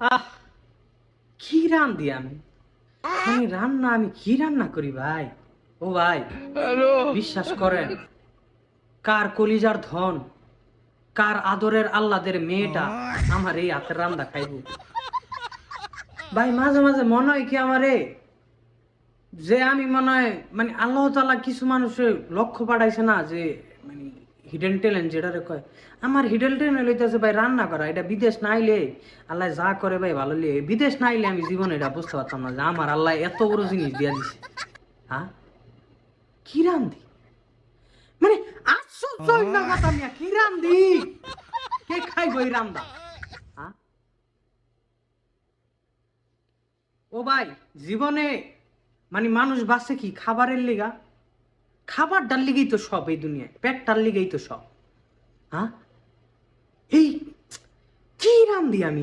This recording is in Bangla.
আহ কি রান্ধি আমি, মানে রান্না আমি কি রান্না করি ভাই। ও ভাই, বিশ্বাস করেন, কার কলিজার ধন, কার আদরের আল্লাদের মেয়েটা আমার এই হাতের রান্না খাইব ভাই। মাঝে মাঝে মনে হয় কি আমারে, যে আমি মনে হয় মানে আল্লাহ তাআলা কিছু মানুষের লক্ষ্য পাঠাইছে না, যে মানে হিডেন ট্যালেন্ট যেটা কয়। আমার হিডেন ট্যালেন্ট হইতেছে ভাই রান্না করা। এটা বিদেশ না আইলে আল্লাহ যা করে ভাই ভালো লিয়ে, বিদেশ না আইলে আমি জীবনে এটা বুঝতে পারতাম না যে আমার আল্লাহ এত বড় জিনিস দিয়া দিছে। হ্যাঁ, কি রান্ধি, মানে আশ্চর্য না কথা মিয়া, কি রান্ধি, কে খাইব এই রান্দা। হ্যাঁ ও ভাই, জীবনে মানে মানুষ বাঁচে কি খাবারের লিগা, খাবারটার লিগেই তো সব এই দুনিয়ায়, পেটটার লিগেই তো সব। হ্যাঁ, এই কি রান্ধি আমি।